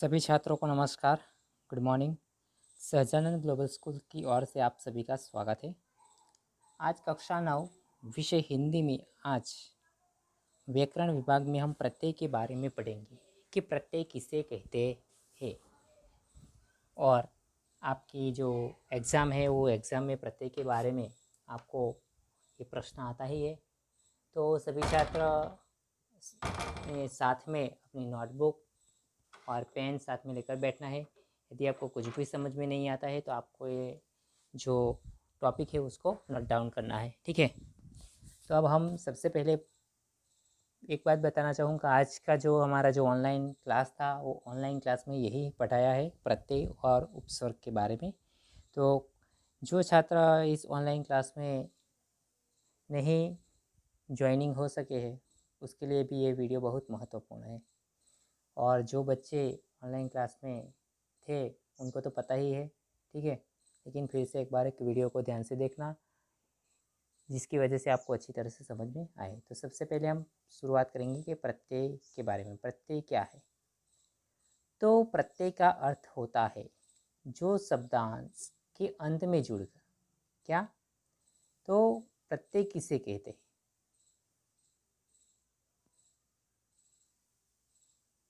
सभी छात्रों को नमस्कार। Good morning. Sahajanand global school की ओर से आप सभी का स्वागत है। आज कक्षा 9 विषय हिंदी में आज व्याकरण विभाग में हम प्रत्यय के बारे में पढ़ेंगे कि प्रत्यय किसे कहते हैं। और आपकी जो एग्ज़ाम है वो एग्ज़ाम में प्रत्यय के बारे में आपको ये प्रश्न आता ही है। तो सभी छात्र साथ में अपनी नोटबुक और पेन साथ में लेकर बैठना है। यदि आपको कुछ भी समझ में नहीं आता है तो आपको ये जो टॉपिक है उसको नोट डाउन करना है, ठीक है। तो अब हम सबसे पहले एक बात बताना चाहूँगा, आज का जो हमारा जो ऑनलाइन क्लास था वो ऑनलाइन क्लास में यही पढ़ाया है प्रत्यय और उपसर्ग के बारे में। तो जो छात्र इस ऑनलाइन क्लास में नहीं ज्वाइनिंग हो सके हैं उसके लिए भी ये वीडियो बहुत महत्वपूर्ण है। और जो बच्चे ऑनलाइन क्लास में थे उनको तो पता ही है, ठीक है, लेकिन फिर से एक बार एक वीडियो को ध्यान से देखना जिसकी वजह से आपको अच्छी तरह से समझ में आए। तो सबसे पहले हम शुरुआत करेंगे कि प्रत्यय के बारे में। प्रत्यय क्या है? तो प्रत्यय का अर्थ होता है जो शब्दांश के अंत में जुड़कर। क्या? तो प्रत्यय किसे कहते हैं?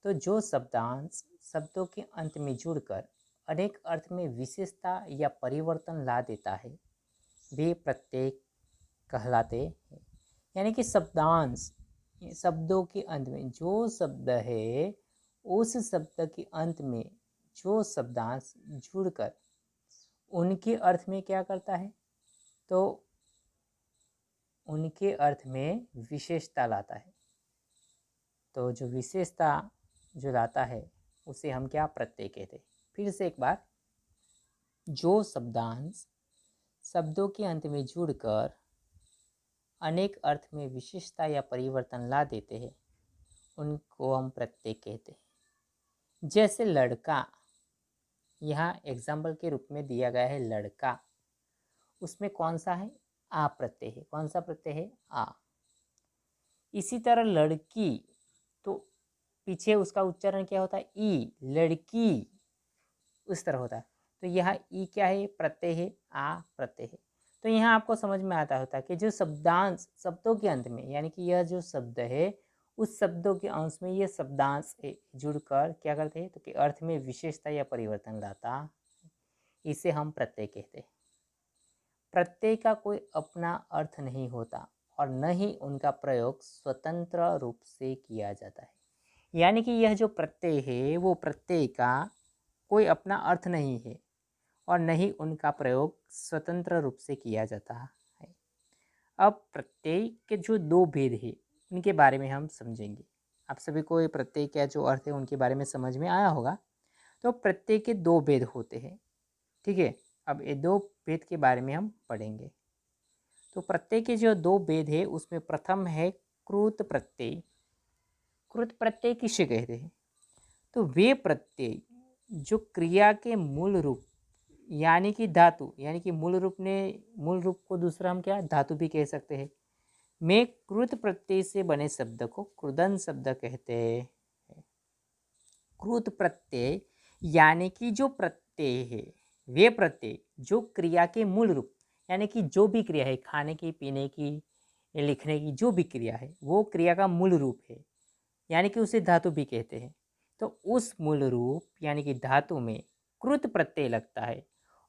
तो जो शब्दांश शब्दों के अंत में जुड़कर अनेक अर्थ में विशेषता या परिवर्तन ला देता है वे प्रत्यय कहलाते हैं। यानी कि शब्दांश शब्दों के अंत में जो शब्द है उस शब्द के अंत में जो शब्दांश जुड़कर उनके अर्थ में क्या करता है, तो उनके अर्थ में विशेषता लाता है। तो जो विशेषता जो लाता है उसे हम क्या प्रत्यय कहते हैं। फिर से एक बार, जो शब्दांश शब्दों के अंत में जुड़कर अनेक अर्थ में विशेषता या परिवर्तन ला देते हैं उनको हम प्रत्यय कहते हैं। जैसे लड़का, यहाँ एग्जाम्पल के रूप में दिया गया है लड़का, उसमें कौन सा है? आ प्रत्यय है। कौन सा प्रत्यय है? आ। इसी तरह लड़की, तो पीछे उसका उच्चारण क्या होता है? ई। लड़की उस तरह होता है। तो यहाँ ई क्या है? प्रत्यय है, आ प्रत्यय है। तो यहाँ आपको समझ में आता होता है कि जो शब्दांश शब्दों के अंत में, यानी कि यह जो शब्द है उस शब्दों के अंश में ये शब्दांश जुड़कर क्या करते हैं, तो कि अर्थ में विशेषता या परिवर्तन लाता, इसे हम प्रत्यय कहते हैं। प्रत्यय का कोई अपना अर्थ नहीं होता और न ही उनका प्रयोग स्वतंत्र रूप से किया जाता है। यानी कि यह जो प्रत्यय है वो प्रत्यय का कोई अपना अर्थ नहीं है और न ही उनका प्रयोग स्वतंत्र रूप से किया जाता है। अब प्रत्यय के जो दो भेद है उनके बारे में हम समझेंगे। आप सभी को ये प्रत्यय का जो अर्थ है उनके बारे में समझ में आया होगा। तो प्रत्यय के दो भेद होते हैं, ठीक है। अब ये दो भेद के बारे में हम पढ़ेंगे। तो प्रत्यय के जो दो भेद है उसमें प्रथम है कृत प्रत्यय। कृत प्रत्यय किसे कहते हैं? तो वे प्रत्यय जो क्रिया के मूल रूप यानी कि धातु, यानी कि मूल रूप को दूसरा हम क्या धातु भी कह सकते हैं, में कृत प्रत्यय से बने शब्द को कृदंत शब्द कहते हैं। कृत प्रत्यय यानी कि जो प्रत्यय है वे प्रत्यय जो क्रिया के मूल रूप, यानी कि जो भी क्रिया है, खाने की, पीने की, लिखने की, जो भी क्रिया है वो क्रिया का मूल रूप है, यानी कि उसे धातु भी कहते हैं। तो उस मूल रूप यानी कि धातु में कृत प्रत्यय लगता है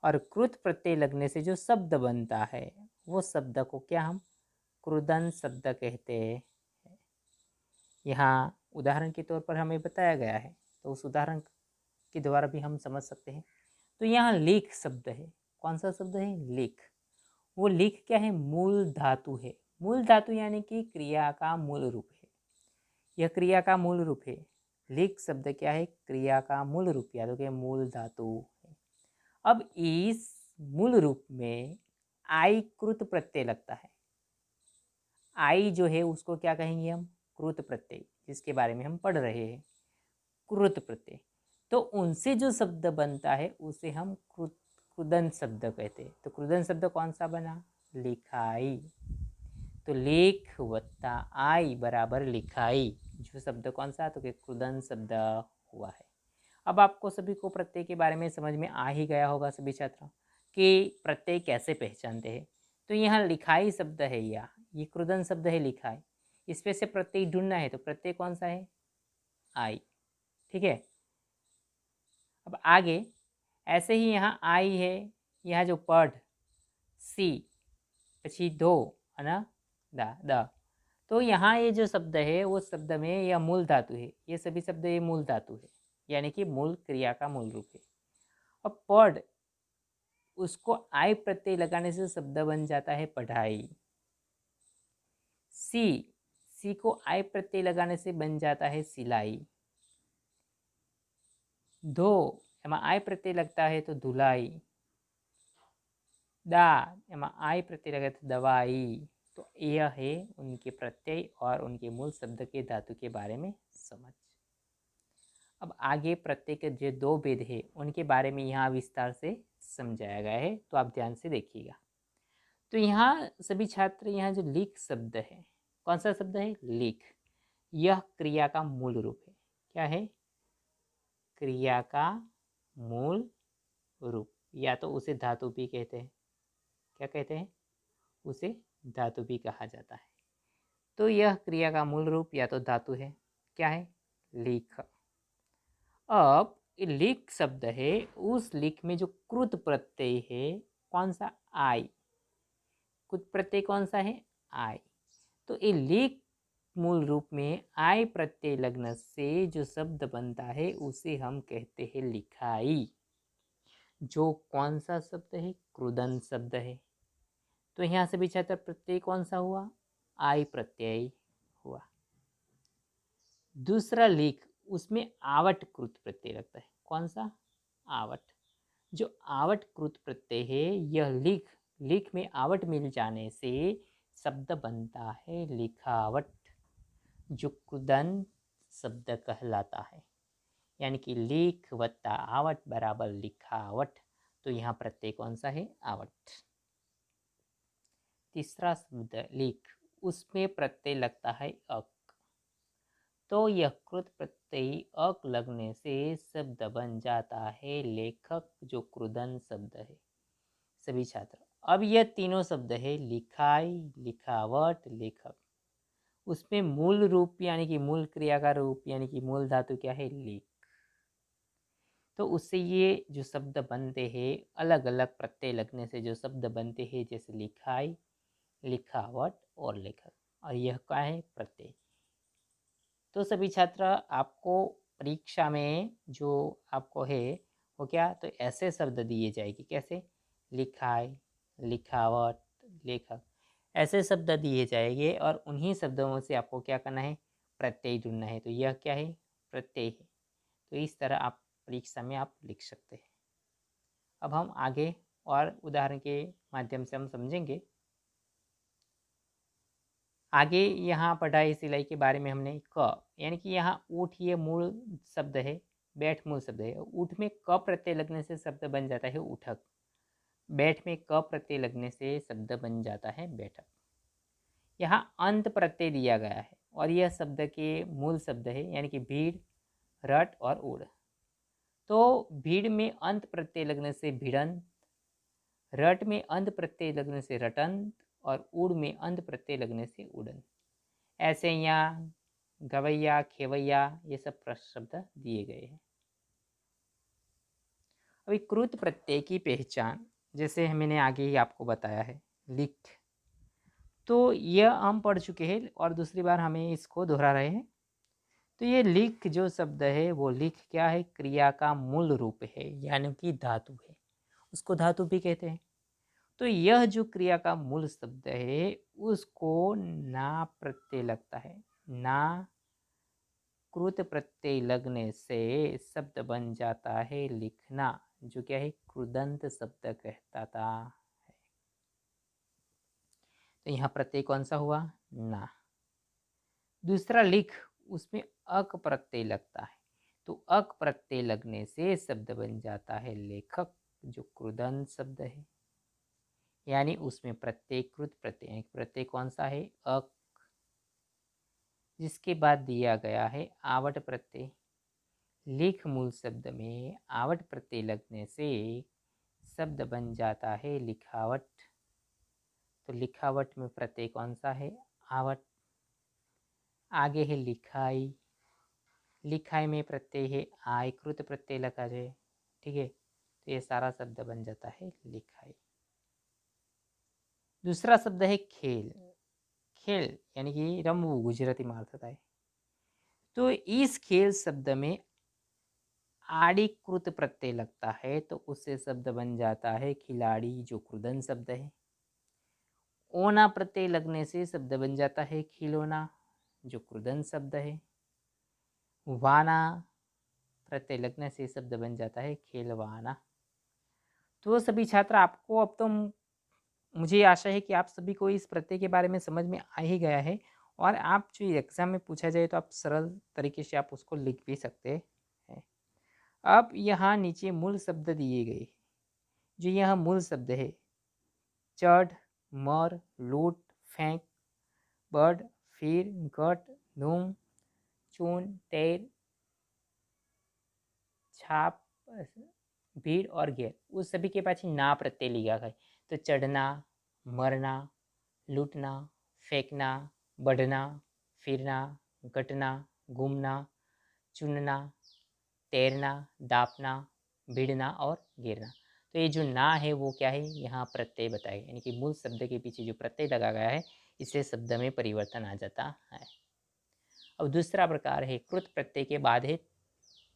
और कृत प्रत्यय लगने से जो शब्द बनता है वो शब्द को क्या हम कृदंत शब्द कहते हैं। यहाँ उदाहरण के तौर पर हमें बताया गया है तो उस उदाहरण के द्वारा भी हम समझ सकते हैं। तो यहाँ लेख शब्द है। कौन सा शब्द है? लेख। वो लेख क्या है? मूल धातु है। मूल धातु यानी कि क्रिया का मूल रूप है। यह क्रिया का मूल रूप है। लेख शब्द क्या है? क्रिया का मूल रूप, याद हो गया, मूल धातु है। अब इस मूल रूप में आई कृत प्रत्यय लगता है। आई जो है उसको क्या कहेंगे हम? कृत प्रत्यय, जिसके बारे में हम पढ़ रहे हैं, कृत प्रत्यय। तो उनसे जो शब्द बनता है उसे हम कृदंत शब्द कहते हैं। तो कृदंत शब्द कौन सा बना? लिखाई। तो लेख वत्ता आई बराबर लिखाई, जो शब्द कौन सा? तो कि कृदंत शब्द हुआ है। अब आपको सभी को प्रत्यय के बारे में समझ में आ ही गया होगा सभी छात्रों कि प्रत्यय कैसे पहचानते हैं। तो यहाँ लिखाई शब्द है, ये क्रुदन शब्द है लिखाई, इसमें से प्रत्यय ढूंढना है। तो प्रत्यय कौन सा है? आई। ठीक है, अब आगे ऐसे ही यहाँ आई है, यहाँ जो पढ़ सी પછી दो है ना, द। तो यहाँ ये जो शब्द है वो शब्द में यह मूल धातु है, ये सभी शब्द ये मूल धातु है, यानी कि मूल क्रिया का मूल रूप है। अब पढ़, उसको आई प्रत्यय लगाने से शब्द बन जाता है पढ़ाई। सी, सी को आई प्रत्यय लगाने से बन जाता है सिलाई। धो, एमा आई प्रत्यय लगता है तो धुलाई। दा, एमा आई प्रत्यय लगा तो दवाई। तो यह है उनके प्रत्यय और उनके मूल शब्द के धातु के बारे में समझ। अब आगे प्रत्यय के जो दो भेद है उनके बारे में यहाँ विस्तार से समझाया गया है, तो आप ध्यान से देखिएगा। तो यहाँ सभी छात्र, यहाँ जो लिख शब्द है, कौन सा शब्द है? लिख। यह क्रिया का मूल रूप है। क्या है? क्रिया का मूल रूप, या तो उसे धातु भी कहते हैं। क्या कहते हैं? उसे धातु भी कहा जाता है। तो यह क्रिया का मूल रूप या तो धातु है। क्या है? लिख। अब ये लिख शब्द है, उस लिख में जो कृत प्रत्यय है कौन सा? आई। कृत प्रत्यय कौन सा है? आई। तो ये लिख मूल रूप में आई प्रत्यय लगने से जो शब्द बनता है उसे हम कहते हैं लिखाई। जो कौन सा शब्द है? क्रुदन शब्द है। तो यहाँ से भी छात्र प्रत्यय कौन सा हुआ? आई प्रत्यय हुआ। दूसरा लिख, उसमें आवट कृत प्रत्यय लगता है। कौन सा? आवट। जो आवट कृत प्रत्यय है यह लिख, लिख में आवट मिल जाने से शब्द बनता है लिखावट, जो क्रुदन शब्द कहलाता है। यानी कि लिख वत्ता आवट बराबर लिखावट। तो यहाँ प्रत्यय कौन सा है? आवट। तीसरा शब्द लिख, उसमें प्रत्यय लगता है अक। तो यह कृत प्रत्यय अक लगने से शब्द बन जाता है लेखक, जो क्रुदन शब्द है। सभी छात्र, अब यह तीनों शब्द है लिखाई, लिखावट, लेखक, उसमें मूल रूप यानी कि मूल क्रिया का रूप यानी कि मूल धातु क्या है? लिख। तो उससे ये जो शब्द बनते हैं, अलग अलग प्रत्यय लगने से जो शब्द बनते हैं, जैसे लिखाई, लिखावट और लेखक, और यह क्या है? प्रत्यय। तो सभी छात्र, आपको परीक्षा में जो आपको है वो क्या, तो ऐसे शब्द दिए जाएगी। कैसे? लिखाई, लिखावट, लेखक, ऐसे शब्द दिए जाएंगे और उन्हीं शब्दों से आपको क्या करना है? प्रत्यय ढूंढना है। तो यह क्या है? प्रत्यय है। तो इस तरह आप परीक्षा में आप लिख सकते हैं। अब हम आगे और उदाहरण के माध्यम से हम समझेंगे। आगे यहाँ पढ़ाई सिलाई के बारे में हमने क, यानी कि यहाँ ऊठ ये मूल शब्द है, बैठ मूल शब्द है। ऊठ में क प्रत्यय लगने से शब्द बन जाता है उठक। बैठ में क प्रत्यय लगने से शब्द बन जाता है बैठक। यहाँ अंत प्रत्यय दिया गया है और यह शब्द के मूल शब्द है, यानी कि भीड़, रट और उड़। तो भीड़ में अंत प्रत्यय लगने से भिड़ंत, रट में अंत प्रत्यय लगने से रटंत और उड़ में अंत प्रत्यय लगने से उड़ंत। ऐसे यहाँ गवैया, खेवैया, ये सब शब्द दिए गए हैं। अभी कृत प्रत्यय की पहचान, जैसे मैंने आगे ही आपको बताया है, लिख, तो यह हम पढ़ चुके हैं और दूसरी बार हमें इसको दोहरा रहे हैं। तो ये लिख जो शब्द है वो लिख क्या है? क्रिया का मूल रूप है, यानी कि धातु है, उसको धातु भी कहते हैं। तो यह जो क्रिया का मूल शब्द है उसको ना प्रत्यय लगता है, ना कृत प्रत्यय लगने से शब्द बन जाता है लिखना, जो क्या है? क्रुदंत शब्द कहता है। तो यहाँ प्रत्यय कौन सा हुआ? ना। दूसरा लिख, उसमें अक प्रत्यय लगता है, तो अक प्रत्यय लगने से शब्द बन जाता है लेखक, जो क्रुदंत शब्द है। यानी उसमें प्रत्यय कृत प्रत्यय, प्रत्यय कौन सा है? अक, जिसके बाद दिया गया है आवट प्रत्यय। लिख मूल शब्द में आवट प्रत्यय लगने से शब्द बन जाता है लिखावट। तो लिखावट में प्रत्यय कौन सा है? आवट। आगे है लिखाई। लिखाई में प्रत्यय है आय, कृत प्रत्यय लगा जाए। ठीक है, तो ये सारा शब्द बन जाता है लिखाई। दूसरा शब्द है खेल। खेल यानी कि रमવું गुजराती में अर्थ है। तो इस खेल शब्द में आड़ी कृत प्रत्यय लगता है तो उससे शब्द बन जाता है खिलाड़ी, जो कृदंत शब्द है। ओना प्रत्यय लगने से शब्द बन जाता है खिलौना, जो कृदंत शब्द है। वाना प्रत्यय लगने से शब्द बन जाता है खेलवाना। तो सभी छात्र, आपको अब तो मुझे आशा है कि आप सभी को इस प्रत्यय के बारे में समझ में आ ही गया है, और आप जो एग्जाम में पूछा जाए तो आप सरल तरीके से आप उसको लिख भी सकते हैं। अब यहाँ नीचे मूल शब्द दिए गए, जो यह मूल शब्द है चढ़, मर, लूट, फेंक, बड़, फिर, गट, धूम, चून, तैर, छाप, भीड़ और घेर, उस सभी के पास ना प्रत्यय लिखा गया। तो चढ़ना, मरना, लूटना, फेंकना, बढ़ना, फिरना, घटना, घूमना, चुनना, तैरना, दापना, भिड़ना और गिरना। तो ये जो ना है वो क्या है? यहाँ प्रत्यय बताएगा, यानी कि मूल शब्द के पीछे जो प्रत्यय लगा गया है इससे शब्द में परिवर्तन आ जाता है। अब दूसरा प्रकार है कृत प्रत्यय के बाद है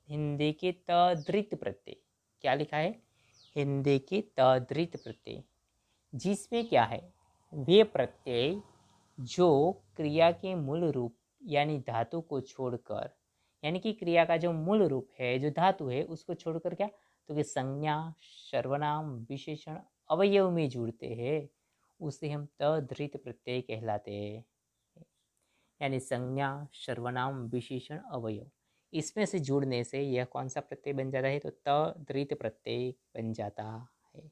हिंदी के तद्रित प्रत्यय। क्या लिखा है? हिंदी के तद्रित प्रत्यय, जिसमें क्या है? वे प्रत्यय जो क्रिया के मूल रूप यानी धातु को छोड़कर, यानी कि क्रिया का जो मूल रूप है, जो धातु है, उसको छोड़कर क्या, तो कि संज्ञा, सर्वनाम, विशेषण, अवयव में जुड़ते हैं, उसे हम तद्धित प्रत्यय कहलाते हैं। यानी संज्ञा, सर्वनाम, विशेषण, अवयव, इसमें से जुड़ने से यह कौन सा प्रत्यय बन जाता है? तो तद्धित प्रत्यय बन जाता है।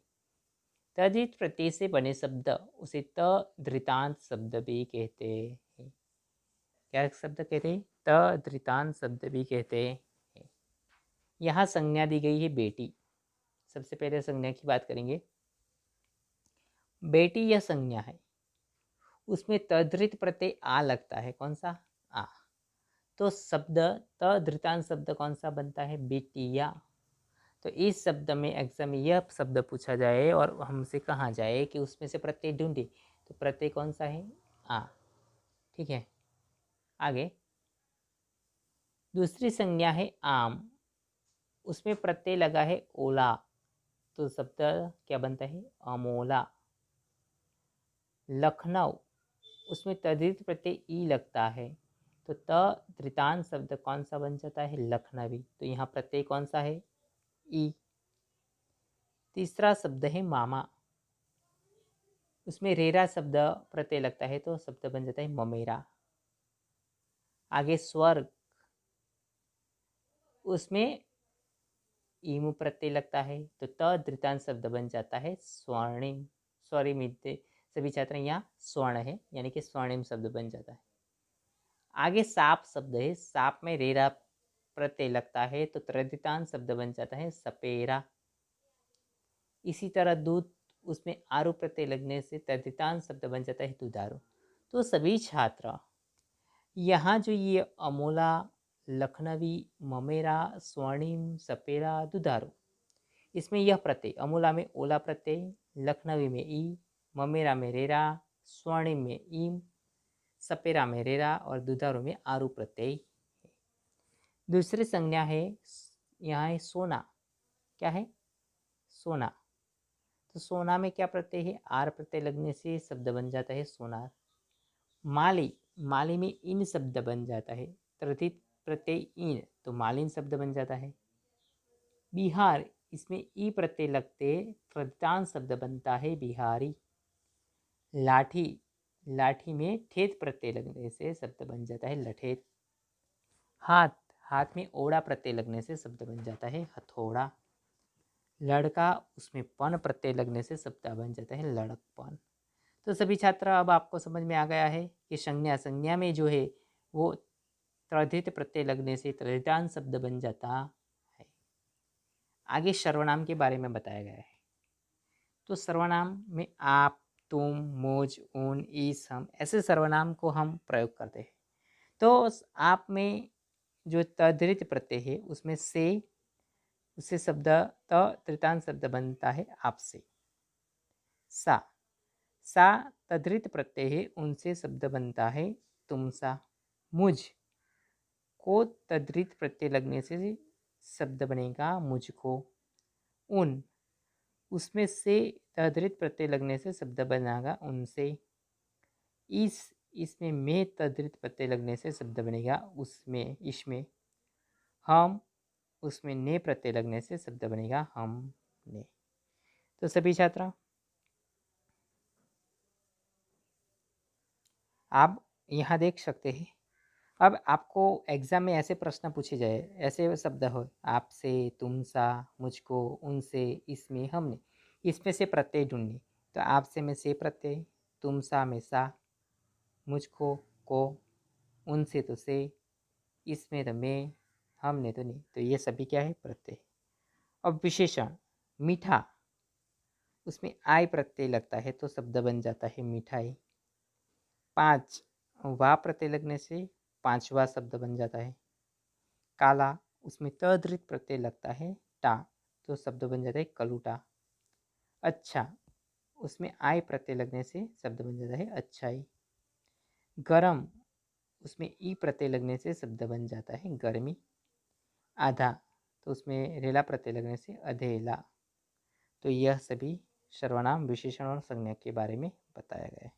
तद्धित प्रत्यय से बने शब्द उसे तद्धितांत शब्द भी कहते हैं। क्या शब्द कहते हैं? तद्धितांत शब्द भी कहते हैं। यहाँ संज्ञा दी गई है बेटी। सबसे पहले संज्ञा की बात करेंगे। बेटी यह संज्ञा है, उसमें तद्धित प्रत्यय आ लगता है। कौन सा? आ। तो शब्द तद्धितांत शब्द कौन सा बनता है? बेटिया। तो इस शब्द में एग्जाम में यह शब्द पूछा जाए और हमसे कहा जाए कि उसमें से प्रत्यय ढूंढे, तो प्रत्यय कौन सा है? आ। ठीक है, आगे दूसरी संज्ञा है आम, उसमें प्रत्यय लगा है ओला, तो शब्द क्या बनता है? अमोला। लखनऊ, उसमें तद्धित प्रत्यय ई लगता है, तो तद्धितांत शब्द कौन सा बन जाता है? लखनवी। तो यहाँ प्रत्यय कौन सा है? ई। तीसरा शब्द है मामा, उसमें रेरा शब्द प्रत्यय लगता है, तो शब्द बन जाता है ममेरा। आगे स्वर्ग, उसमें ईमु प्रत्यय लगता है, तो तद्धितांत शब्द बन जाता है स्वर्णिम। स्वर्णिम, सभी छात्र यहाँ स्वर्ण है, यानी कि स्वर्णिम शब्द बन जाता है। आगे साप शब्द है, साप में रेरा प्रत्यय लगता है, तो तद्धितांत शब्द बन जाता है सपेरा। इसी तरह दूध, उसमें आरु प्रत्यय लगने से तद्धितांत शब्द बन जाता है दुधारू। तो सभी छात्र यहाँ जो ये अमोला, लखनवी, ममेरा, स्वर्णिम, सपेरा, दुधारू, इसमें यह प्रत्यय अमोला में ओला प्रत्यय, लखनवी में ई, ममेरा में रेरा, स्वर्णिम में ईम, सपेरा में रेरा और दुधारू में आरु प्रत्यय। दूसरी संज्ञा है, यहाँ है सोना। क्या है? सोना। तो सोना में क्या प्रत्यय है? आर प्रत्यय लगने से शब्द बन जाता है सोनार। माली, माली में इन शब्द बन जाता है, तद्धित प्रत्यय इन, तो मालिन शब्द बन जाता है। बिहार, इसमें ई प्रत्यय लगते तद्धितांत शब्द बनता है बिहारी। लाठी, लाठी में ठेत प्रत्यय लगने से शब्द बन जाता है लठेत। हाथ, हाथ में ओड़ा प्रत्यय लगने से शब्द बन जाता है हथौड़ा। लड़का, उसमें पन प्रत्यय लगने से शब्द बन जाता है लड़कपन। तो सभी छात्र, अब आपको समझ में आ गया है कि संज्ञा में जो है वो तद्धित प्रत्यय लगने से तद्धितांत शब्द बन जाता है। आगे सर्वनाम के बारे में बताया गया है। तो सर्वनाम में आप, तुम, मुझ, उन, इस, हम, ऐसे सर्वनाम को हम प्रयोग करते हैं। तो आप में जो तद्धित प्रत्यय है उसमें से, उससे शब्द तृतीयांत शब्द बनता है आपसे। सा, सा तद्धित प्रत्यय है, उनसे शब्द बनता है तुमसा। मुझ को तद्धित प्रत्यय लगने से शब्द बनेगा मुझको। उन, उसमें से तद्धित प्रत्यय लगने से शब्द बनेगा उनसे। इसमें में तद्धित प्रत्यय लगने से शब्द बनेगा उसमें, इसमें। हम, उसमें ने प्रत्यय लगने से शब्द बनेगा हमने। तो सभी छात्र आप यहाँ देख सकते हैं। अब आपको एग्जाम में ऐसे प्रश्न पूछे जाए, ऐसे शब्द हो आपसे, तुमसा, मुझको, उनसे, इसमें, हमने, इसमें से प्रत्यय ढूंढने। तो आपसे में से प्रत्यय, तुमसा में सा, मुझको को, उनसे तो से, इसमें तो में, हमने तो नहीं। तो ये सभी क्या है? प्रत्यय। अब विशेषण मीठा, उसमें आय प्रत्यय लगता है तो शब्द बन जाता है मिठाई। 5 वा प्रत्यय लगने से पांचवा शब्द बन जाता है। काला, उसमें तद्धित प्रत्यय लगता है टा तो शब्द बन जाता है कलूटा। अच्छा, उसमें आय प्रत्यय लगने से शब्द बन जाता है अच्छाई। गरम, उसमें ई प्रत्यय लगने से शब्द बन जाता है गर्मी। आधा, तो उसमें रेला प्रत्यय लगने से अधेला। तो यह सभी सर्वनाम, विशेषण और संज्ञा के बारे में बताया गया है।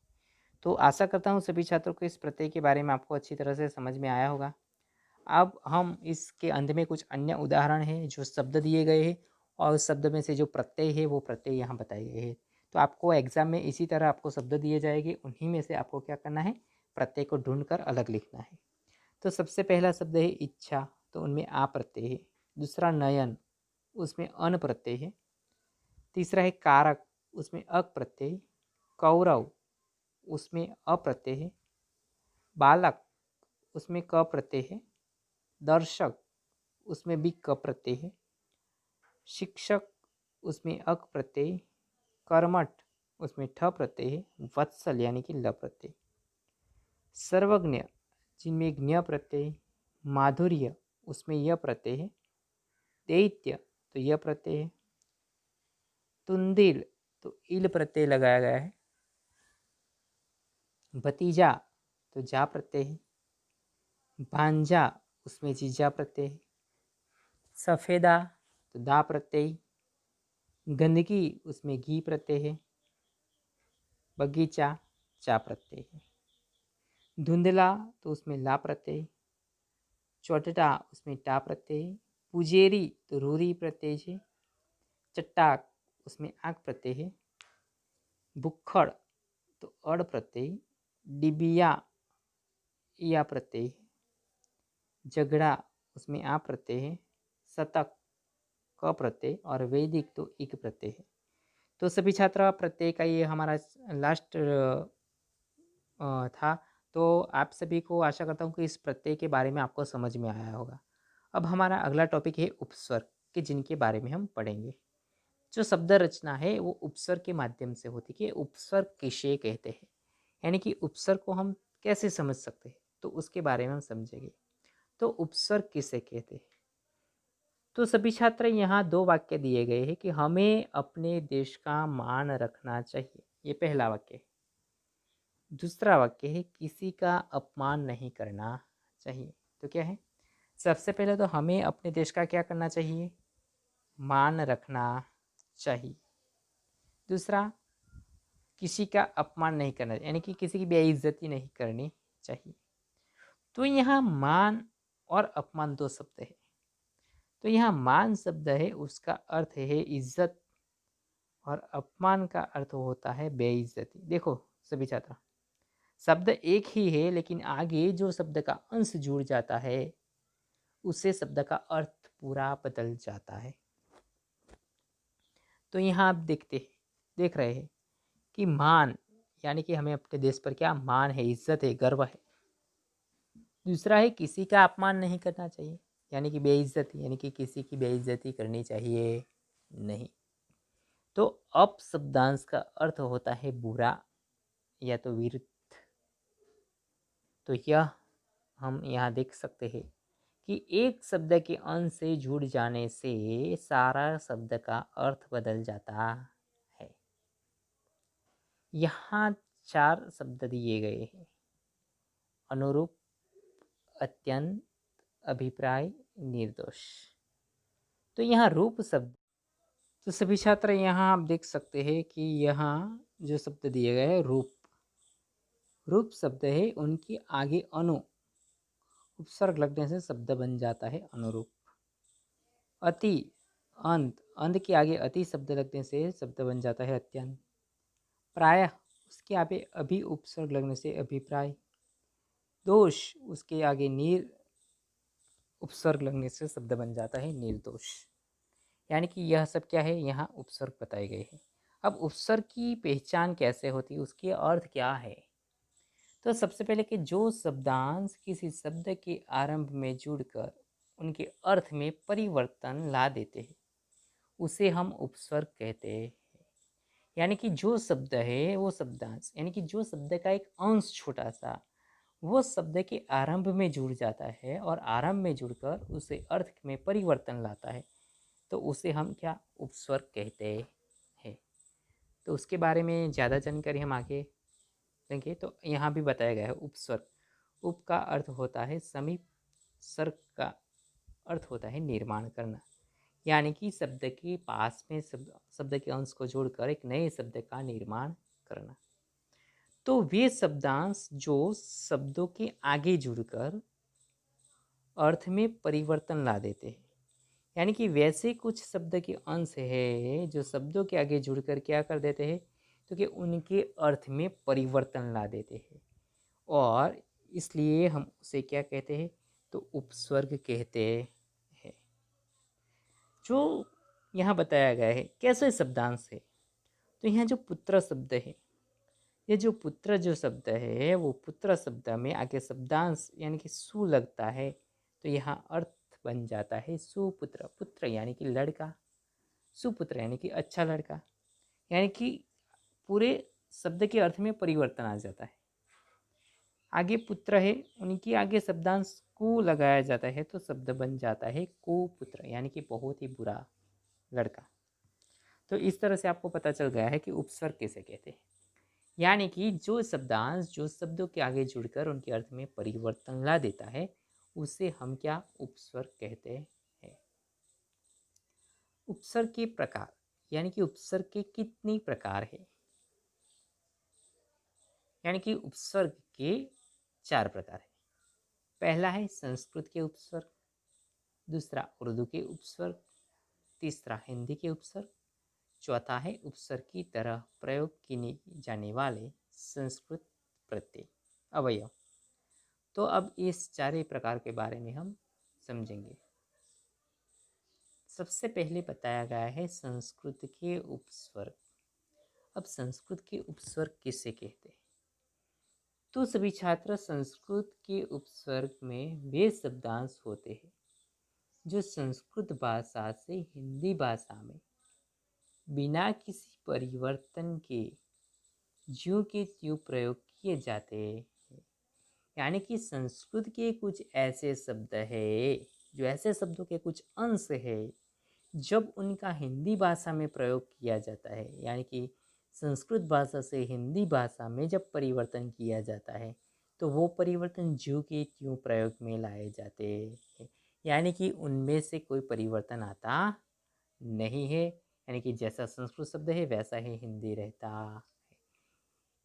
तो आशा करता हूँ सभी छात्रों को इस प्रत्यय के बारे में आपको अच्छी तरह से समझ में आया होगा। अब हम इसके अंत में कुछ अन्य उदाहरण हैं जो शब्द दिए गए हैं और उस शब्द में से जो प्रत्यय है वो प्रत्यय यहाँ बताए गए हैं। तो आपको एग्जाम में इसी तरह आपको शब्द दिए जाएंगे, उन्हीं में से आपको क्या करना है? प्रत्यय को ढूंढकर अलग लिखना है। तो सबसे पहला शब्द है इच्छा, तो उनमें आ प्रत्यय है। दूसरा नयन, उसमें अन प्रत्यय है। तीसरा है कारक, उसमें अक प्रत्यय। कौरव, उसमें अप्रत्यय है। बालक, उसमें क प्रत्यय है। दर्शक, उसमें भी क प्रत्यय है। शिक्षक, उसमें अक प्रत्यय। कर्मठ, उसमें ठ प्रत्यय है। वत्सल यानी कि ल प्रत्यय। सर्वज्ञ, जिनमें ज्ञ प्रत्यय। माधुर्य, उसमें य प्रत्यय है। दैत्य, तो य प्रत्यय है। तुंदिल, तो इल प्रत्यय लगाया गया है। भतीजा, तो जा प्रत्यय है। भांजा, उसमें जीजा प्रत्यय है। सफेदा, तो दा प्रत्यय। गंदगी, उसमें घी प्रत्यय है। बगीचा, चा प्रत्यय है। धुंधला, तो उसमें ला प्रत्यय। चौटटा, उसमें टा प्रत्यय। पुजेरी, तो रूरी प्रत्यय है। चट्टाक, उसमें आक प्रत्यय है। बुक्खड़, तो अड़ प्रत्यय। डिबिया, या प्रत्यय है। झगड़ा, उसमें आ प्रत्यय है। शतक, क प्रत्यय। और वैदिक, तो इक प्रत्यय है। तो सभी छात्र प्रत्यय का ये हमारा लास्ट था। तो आप सभी को आशा करता हूँ कि इस प्रत्यय के बारे में आपको समझ में आया होगा। अब हमारा अगला टॉपिक है उपस्वर के, जिनके बारे में हम पढ़ेंगे। जो शब्द रचना है वो उपस्वर के माध्यम से होती है कि उपस्वर किसे कहते हैं, यानी कि उपस्वर को हम कैसे समझ सकते हैं, तो उसके बारे में हम समझेंगे। तो उपस्वर किसे कहते हैं? तो सभी छात्र यहाँ 2 वाक्य दिए गए हैं कि हमें अपने देश का मान रखना चाहिए, ये पहला वाक्य है। दूसरा वाक्य है किसी का अपमान नहीं करना चाहिए। तो क्या है? सबसे पहले तो हमें अपने देश का क्या करना चाहिए? मान रखना चाहिए। दूसरा, किसी का अपमान नहीं करना, यानी कि किसी की बेइज्जती नहीं करनी चाहिए। तो यहाँ मान और अपमान 2 शब्द है। तो यहाँ मान शब्द है, उसका अर्थ है इज्जत, और अपमान का अर्थ होता है बेइज्जती। देखो सभी छात्र, शब्द एक ही है, लेकिन आगे जो शब्द का अंश जुड़ जाता है उससे शब्द का अर्थ पूरा बदल जाता है। तो यहाँ आप देख रहे हैं कि मान, यानी कि हमें अपने देश पर क्या मान है, इज्जत है, गर्व है। दूसरा है किसी का अपमान नहीं करना चाहिए, यानी कि बेइज्जती, यानी कि किसी की बेइज्जती करनी चाहिए नहीं। तो अपशब्दांश का अर्थ होता है बुरा या तो विरुद्ध। तो यह हम यहाँ देख सकते हैं कि एक शब्द के अंश से जुड़ जाने से सारा शब्द का अर्थ बदल जाता है। यहाँ 4 शब्द दिए गए हैं: अनुरूप, अत्यंत, अभिप्राय, निर्दोष। तो यहाँ रूप शब्द, तो सभी छात्र यहाँ आप देख सकते हैं कि यहाँ जो शब्द दिए गए हैं रूप, रूप शब्द है, उनके आगे अनु उपसर्ग लगने से शब्द बन जाता है अनुरूप। अति, अंत, अंत के आगे अति शब्द लगने से शब्द बन जाता है अत्यंत। प्रायः, उसके आगे अभी उपसर्ग लगने से अभिप्राय। दोष, उसके आगे नीर उपसर्ग लगने से शब्द बन जाता है निर्दोष। यानी कि यह सब क्या है, यहाँ उपसर्ग बताए गए हैं। अब उपसर्ग की पहचान कैसे होती है, उसके अर्थ क्या है? तो सबसे पहले कि जो शब्दांश किसी शब्द के आरंभ में जुड़कर उनके अर्थ में परिवर्तन ला देते हैं, उसे हम उपसर्ग कहते हैं। यानी कि जो शब्द है वो शब्दांश, यानी कि जो शब्द का एक अंश छोटा सा वो शब्द के आरंभ में जुड़ जाता है और आरंभ में जुड़कर उसे अर्थ में परिवर्तन लाता है, तो उसे हम क्या, उपस्वर्ग कहते हैं। तो उसके बारे में ज़्यादा जानकारी हम आगे देंगे। तो यहाँ भी बताया गया है उपस्वर्ग। उप का अर्थ होता है समीप, सर्ग का अर्थ होता है निर्माण करना, यानी कि शब्द के पास में शब्द के अंश को जोड़कर एक नए शब्द का निर्माण करना। तो वे शब्दांश जो शब्दों के आगे जुड़कर अर्थ में परिवर्तन ला देते हैं, यानी कि वैसे कुछ शब्द के अंश है जो शब्दों के आगे जुड़कर क्या कर देते हैं, तो कि उनके अर्थ में परिवर्तन ला देते हैं, और इसलिए हम उसे क्या कहते हैं, तो उपस्वर्ग कहते हैं। जो यहाँ बताया गया है कैसे शब्दांश है, तो यहाँ जो पुत्र शब्द है, ये जो पुत्र जो शब्द है वो पुत्र शब्द में आगे शब्दांश यानी कि सु लगता है, तो यहाँ अर्थ बन जाता है सुपुत्र। पुत्र यानी कि लड़का, सुपुत्र यानी कि अच्छा लड़का, यानी कि पूरे शब्द के अर्थ में परिवर्तन आ जाता है। आगे पुत्र है, उनकी आगे शब्दांश को लगाया जाता है तो शब्द बन जाता है कुपुत्र, यानी कि बहुत ही बुरा लड़का। तो इस तरह से आपको पता चल गया है कि उपसर्ग किसे कहते हैं, यानी कि जो शब्दांश जो शब्दों के आगे जुड़कर उनके अर्थ में परिवर्तन ला देता है उसे हम क्या, उपस्वर्ग कहते हैं। उपसर्ग के प्रकार, यानी कि उपसर्ग के कितने प्रकार है, यानी कि उपसर्ग के 4 प्रकार है। पहला है संस्कृत के उपसर्ग, दूसरा उर्दू के उपसर्ग, तीसरा हिंदी के उपसर्ग, चौथा है उपसर्ग की तरह प्रयोग किए जाने वाले संस्कृत प्रत्यय अवयव। तो अब इस 4 प्रकार के बारे में हम समझेंगे। सबसे पहले बताया गया है संस्कृत के उपस्वर्ग। अब संस्कृत के उपस्वर्ग किसे कहते हैं, तो सभी छात्र संस्कृत के उपस्वर्ग में वे शब्दांश होते हैं जो संस्कृत भाषा से हिंदी भाषा में बिना किसी परिवर्तन के ज्यों के त्यों प्रयोग किए जाते हैं। यानी कि संस्कृत के कुछ ऐसे शब्द है, जो ऐसे शब्दों के कुछ अंश है जब उनका हिंदी भाषा में प्रयोग किया जाता है, यानी कि संस्कृत भाषा से हिंदी भाषा में जब परिवर्तन किया जाता है तो वो परिवर्तन ज्यों के त्यों प्रयोग में लाए जाते हैं, यानी कि उनमें से कोई परिवर्तन आता नहीं है, यानी कि जैसा संस्कृत शब्द है वैसा ही हिंदी रहता है।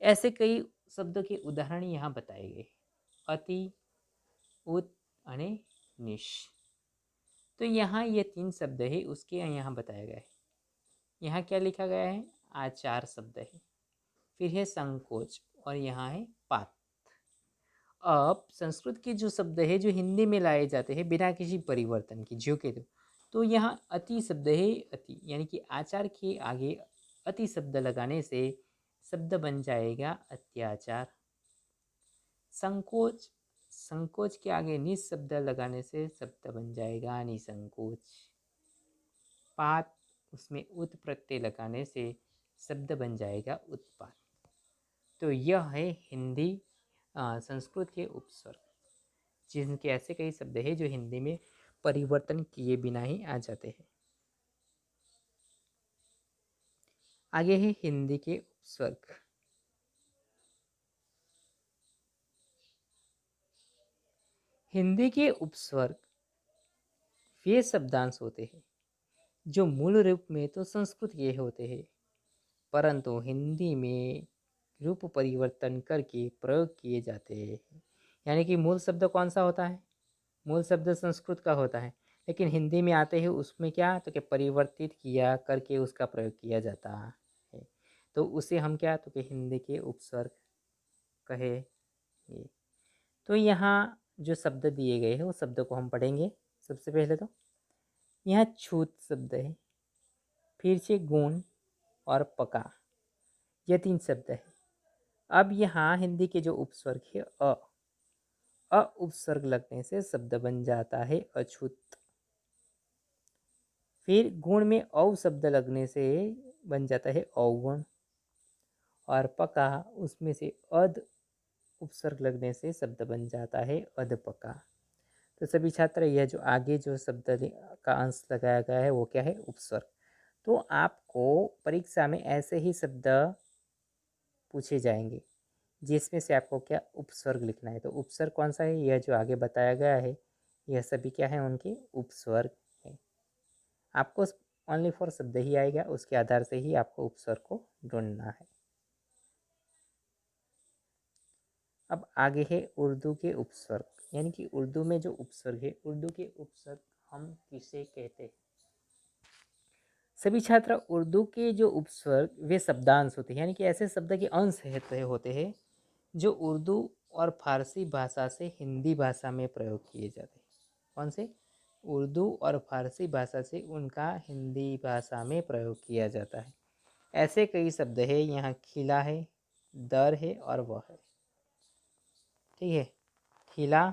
ऐसे कई शब्दों के उदाहरण यहाँ बताए गए, अति, उत, अने, निश। तो यहाँ ये 3 शब्द है, उसके यहाँ बताया गया है। यहाँ क्या लिखा गया है, आचार शब्द है, फिर है संकोच, और यहाँ है पात। अब संस्कृत के जो शब्द है जो हिंदी में लाए जाते हैं बिना किसी परिवर्तन की, जो के तो यहाँ अति शब्द है, अति यानी कि आचार के आगे अति शब्द लगाने से शब्द बन जाएगा अत्याचार। संकोच संकोच के आगे निस शब्द लगाने से शब्द बन जाएगा निसंकोच। पात, उसमें उत प्रत्यय लगाने से शब्द बन जाएगा उत्पात। तो यह है हिंदी संस्कृत के उपस्वर्ग, जिनके ऐसे कई शब्द हैं जो हिंदी में परिवर्तन किए बिना ही आ जाते हैं। आगे है हिंदी के उपस्वर्ग। हिंदी के उपस्वर्ग वे शब्दांश होते हैं जो मूल रूप में तो संस्कृत के होते हैं, परंतु हिंदी में रूप परिवर्तन करके प्रयोग किए जाते हैं। यानी कि मूल शब्द कौन सा होता है? मूल शब्द संस्कृत का होता है, लेकिन हिंदी में आते हैं उसमें क्या तो कि परिवर्तित किया करके उसका प्रयोग किया जाता है। तो उसे हम क्या तो कि हिंदी के उपस्वर्ग कहे। तो यहाँ जो शब्द दिए गए हैं वो शब्दों को हम पढ़ेंगे। सबसे पहले तो यहाँ छूत शब्द है, फिर से गुण और पका, ये 3 शब्द है। अब यहाँ हिंदी के जो उपस्वर्ग है अ उपसर्ग लगने से शब्द बन जाता है अछूत। फिर गुण में औ शब्द लगने से बन जाता है अवगुण, और पका उसमें से अद उपसर्ग लगने से शब्द बन जाता है अधपका। तो सभी छात्र यह जो आगे जो शब्द का अंश लगाया गया है वो क्या है? उपसर्ग। तो आपको परीक्षा में ऐसे ही शब्द पूछे जाएंगे जिसमें से आपको क्या उपसर्ग लिखना है। तो उपसर्ग कौन सा है? यह जो आगे बताया गया है यह सभी क्या है? उनके उपस्वर्ग है। आपको ओनली फॉर शब्द ही आएगा, उसके आधार से ही आपको उपस्वर्ग को ढूंढना है। अब आगे है उर्दू के उपस्वर्ग, यानी कि उर्दू में जो उपस्वर्ग है, उर्दू के उपस्वर्ग हम किसे कहते हैं? सभी छात्र उर्दू के जो उपस्वर्ग वे शब्दांश होते हैं, यानी कि ऐसे शब्द के अंश होते हैं जो उर्दू और फारसी भाषा से हिंदी भाषा में प्रयोग किए जाते हैं। कौन से? उर्दू और फारसी भाषा से उनका हिंदी भाषा में प्रयोग किया जाता है। ऐसे कई शब्द है, यहाँ खिला है, दर है और वह है। ठीक है, खिला,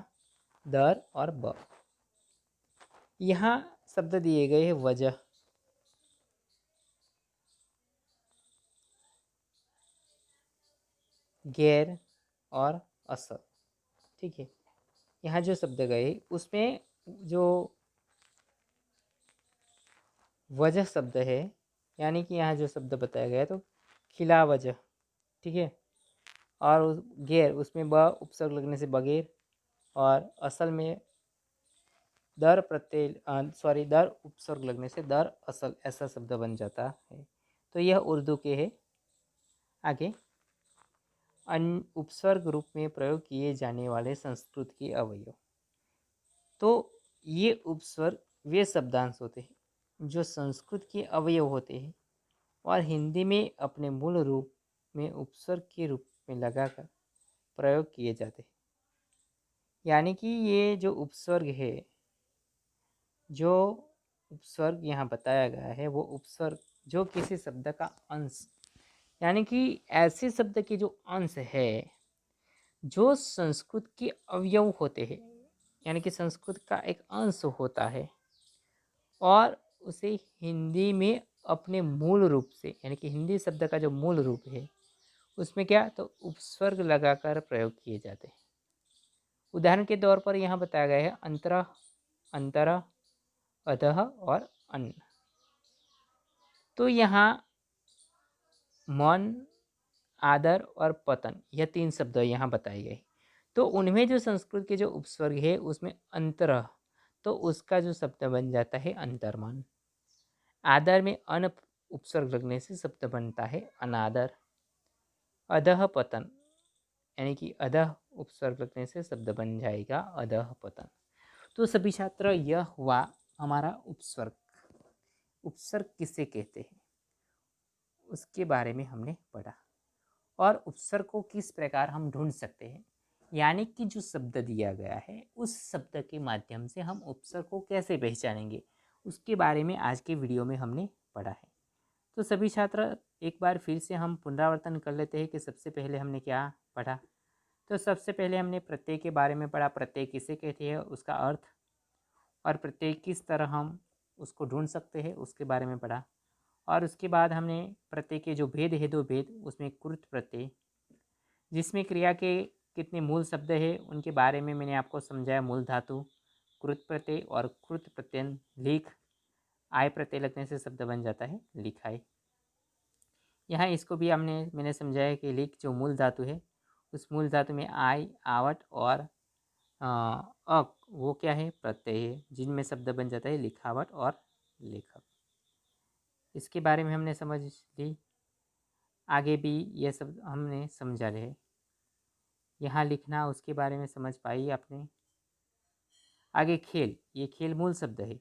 दर और ब। यहाँ शब्द दिए गए हैं वजह, गैर और असल। ठीक है, यहाँ जो शब्द गए उसमें जो वजह शब्द है, यानी कि यहाँ जो शब्द बताया गया है तो खिला वजह। ठीक है, और गैर उसमें ब उपसर्ग लगने से बगैर, और असल में दर प्रत्यय दर उपसर्ग लगने से दर असल, ऐसा शब्द बन जाता है। तो यह उर्दू के है। आगे उपसर्ग रूप में प्रयोग किए जाने वाले संस्कृत के अवयव। तो ये उपस्वर्ग वे शब्दांश होते हैं जो संस्कृत के अवयव होते हैं और हिंदी में अपने मूल रूप में उपस्वर्ग के रूप में लगाकर प्रयोग किए जाते हैं। यानी कि ये जो उपस्वर्ग है, जो उपस्वर्ग यहाँ बताया गया है वो उपस्वर्ग जो किसी शब्द का अंश, यानी कि ऐसे शब्द के जो अंश है जो संस्कृत के अवयव होते हैं, यानी कि संस्कृत का एक अंश होता है और उसे हिंदी में अपने मूल रूप से, यानी कि हिंदी शब्द का जो मूल रूप है उसमें क्या तो उपस्वर्ग लगाकर प्रयोग किए जाते हैं। उदाहरण के तौर पर यहाँ बताया गया है अंतरा, अंतरा, अधः और अन्न। तो यहाँ मन, आदर और पतन, यह 3 शब्द यहाँ बताए गए। तो उनमें जो संस्कृत के जो उपस्वर्ग है उसमें अंतरः, तो उसका जो शब्द बन जाता है अंतर्मन। आदर में अन उपसर्ग लगने से शब्द बनता है अनादर। अधः पतन, यानी कि अधः उपसर्ग लगने से शब्द बन जाएगा अधः पतन। तो सभी छात्र यह हुआ हमारा उपसर्ग। उपसर्ग किसे कहते हैं उसके बारे में हमने पढ़ा, और उपसर्ग को किस प्रकार हम ढूंढ सकते हैं, यानी कि जो शब्द दिया गया है उस शब्द के माध्यम से हम उपसर्ग को कैसे पहचानेंगे उसके बारे में आज के वीडियो में हमने पढ़ा है। तो सभी छात्र एक बार फिर से हम पुनरावर्तन कर लेते हैं कि सबसे पहले हमने क्या पढ़ा। तो सबसे पहले हमने प्रत्यय के बारे में पढ़ा, प्रत्यय किसे कहते हैं, उसका अर्थ, और प्रत्यय किस तरह हम उसको ढूंढ सकते हैं उसके बारे में पढ़ा। और उसके बाद हमने प्रत्यय के जो भेद है, दो भेद, उसमें कृत प्रत्यय जिसमें क्रिया के कितने मूल शब्द है उनके बारे में मैंने आपको समझाया। मूल धातु, कृत प्रत्यय और कृत प्रत्यय, लिख, आय प्रत्यय लगने से शब्द बन जाता है लिखाई। यहाँ इसको भी मैंने समझाया कि लिख जो मूल धातु है, उस मूल धातु में आय, आवट और अक वो क्या है, प्रत्यय है, जिनमें शब्द बन जाता है लिखावट और लेखक। इसके बारे में हमने समझ ली। आगे भी ये सब हमने समझा रहे। यहाँ लिखना उसके बारे में समझ पाई आपने। आगे खेल, ये खेल मूल शब्द है,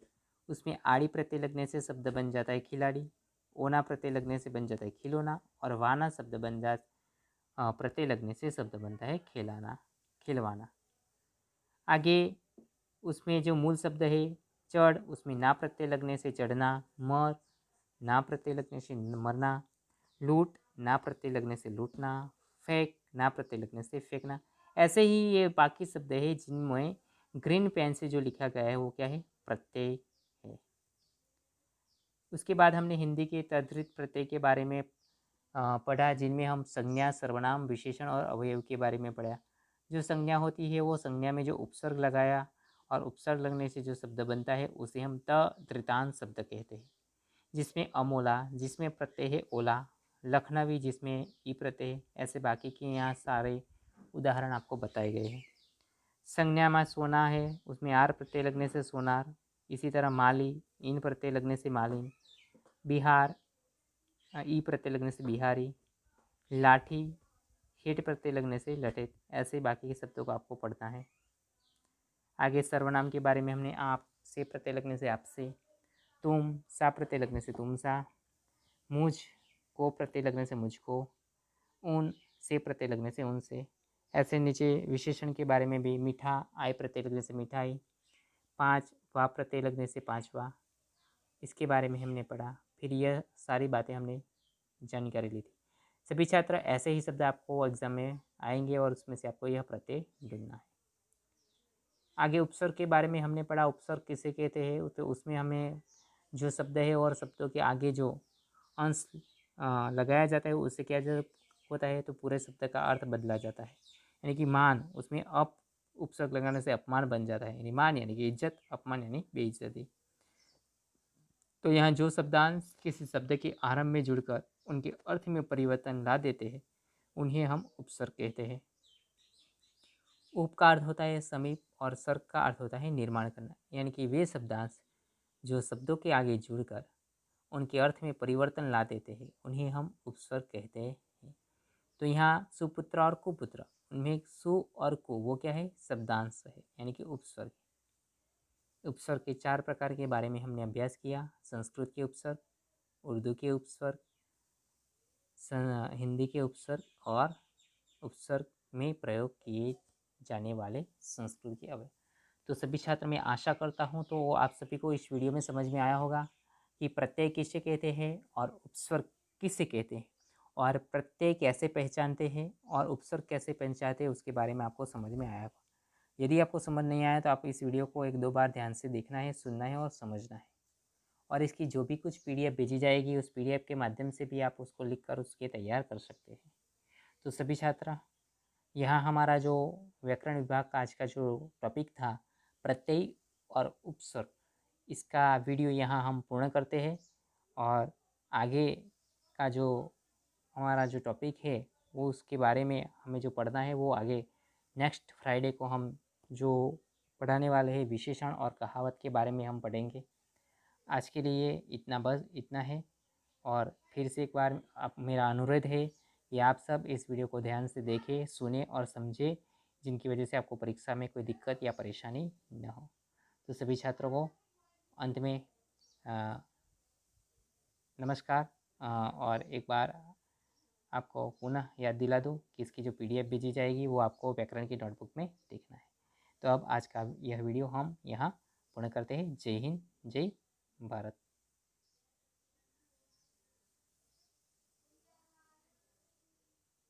उसमें आड़ी प्रत्यय लगने से शब्द बन जाता है खिलाड़ी, ओना प्रत्यय लगने से बन जाता है खिलौना, और वाना शब्द बन जाता प्रत्यय लगने से शब्द बनता है खिलाना, खिलवाना। आगे उसमें जो मूल शब्द है चढ़, उसमें ना प्रत्यय लगने से चढ़ना, मर ना प्रत्यय लगने से मरना, लूट ना प्रत्यय लगने से लूटना, फेंक ना प्रत्यय लगने से फेंकना। ऐसे ही ये बाकी शब्द है जिनमें ग्रीन पेन से जो लिखा गया है वो क्या है, प्रत्यय है। उसके बाद हमने हिंदी के तद्धित प्रत्यय के बारे में पढ़ा, जिनमें हम संज्ञा, सर्वनाम, विशेषण और अवयव के बारे में पढ़ा। जो संज्ञा होती है वो संज्ञा में जो उपसर्ग लगाया और उपसर्ग लगने से जो शब्द बनता है उसे हम तृतांत शब्द कहते हैं, जिसमें अमोला जिसमें प्रत्यय है ओला, लखनवी जिसमें ई प्रत्यय है। ऐसे बाकी के यहाँ सारे उदाहरण आपको बताए गए हैं। संज्ञा में सोना है, उसमें आर प्रत्यय लगने से सोनार। इसी तरह माली, इन प्रत्यय लगने से मालिन। बिहार, ई प्रत्यय लगने से बिहारी। लाठी, हेट प्रत्यय लगने से लठेत। ऐसे बाकी के शब्दों को आपको पढ़ना है। आगे सर्वनाम के बारे में हमने आप से प्रत्यय लगने से आपसे, तुम सा प्रत्यय लगने से तुम सा, मुझ को प्रत्यय लगने से मुझको, उन से प्रत्यय लगने से उनसे। ऐसे नीचे विशेषण के बारे में भी, मीठा आय प्रत्यय लगने से मिठाई, पाँच वा प्रत्यय लगने से पाँचवा, इसके बारे में हमने पढ़ा। फिर यह सारी बातें हमने जानकारी ली थी। सभी छात्र ऐसे ही शब्द आपको एग्जाम में आएंगे और उसमें से आपको यह प्रत्यय ढूंढना है। आगे उपसर्ग के बारे में हमने पढ़ा, उपसर्ग किसे कहते हैं, तो उसमें हमें जो शब्द है और शब्दों के आगे जो अंश लगाया जाता है उससे क्या होता है, तो पूरे शब्द का अर्थ बदला जाता है। यानी कि मान, उसमें अप उपसर्ग लगाने से अपमान बन जाता है, यानी मान यानी कि इज्जत, अपमान यानी बेइज्जती। तो यहाँ जो शब्दांश किसी शब्द के आरंभ में जुड़कर उनके अर्थ में परिवर्तन ला देते हैं उन्हें हम उपसर्ग कहते हैं। उप का अर्थ होता है समीप और सर्ग का अर्थ होता है निर्माण करना, यानी कि वे शब्दांश जो शब्दों के आगे जुड़कर उनके अर्थ में परिवर्तन ला देते हैं उन्हें हम उपसर्ग कहते हैं। तो यहाँ सुपुत्र और कुपुत्र, उनमें सु और कु वो क्या है, शब्दांश है, यानी कि उपसर्ग। उपसर्ग के 4 प्रकार के बारे में हमने अभ्यास किया, संस्कृत के उपसर्ग, उर्दू के उपसर्ग, हिंदी के उपसर्ग और उपसर्ग में प्रयोग किए जाने वाले संस्कृत के अवयव। तो सभी छात्र मैं आशा करता हूँ तो आप सभी को इस वीडियो में समझ में आया होगा कि प्रत्यय किसे कहते हैं और उपसर्ग किसे कहते हैं, और प्रत्यय कैसे पहचानते हैं और उपसर्ग कैसे पहचानते हैं उसके बारे में आपको समझ में आया होगा। यदि आपको समझ नहीं आया तो आप इस वीडियो को 1-2 बार ध्यान से देखना है, सुनना है और समझना है। और इसकी जो भी कुछ PDF भेजी जाएगी उस PDF के माध्यम से भी आप उसको लिख कर उसके तैयार कर सकते हैं। तो सभी छात्र, यहाँ हमारा जो व्याकरण विभाग का आज का जो टॉपिक था प्रत्यय और उपसर्ग, इसका वीडियो यहाँ हम पूर्ण करते हैं। और आगे का जो हमारा जो टॉपिक है वो उसके बारे में हमें जो पढ़ना है वो आगे नेक्स्ट फ्राइडे को हम जो पढ़ाने वाले हैं विशेषण और कहावत के बारे में हम पढ़ेंगे। आज के लिए इतना है। और फिर से एक बार आप मेरा अनुरोध है कि आप सब इस वीडियो को ध्यान से देखें, सुने और समझें, जिनकी वजह से आपको परीक्षा में कोई दिक्कत या परेशानी न हो। तो सभी छात्रों को अंत में नमस्कार। और एक बार आपको पुनः याद दिला दूँ कि इसकी जो PDF भेजी जाएगी वो आपको व्याकरण की नोटबुक में देखना है। तो अब आज का यह वीडियो हम यहाँ पूर्ण करते हैं। जय हिंद, जय भारत।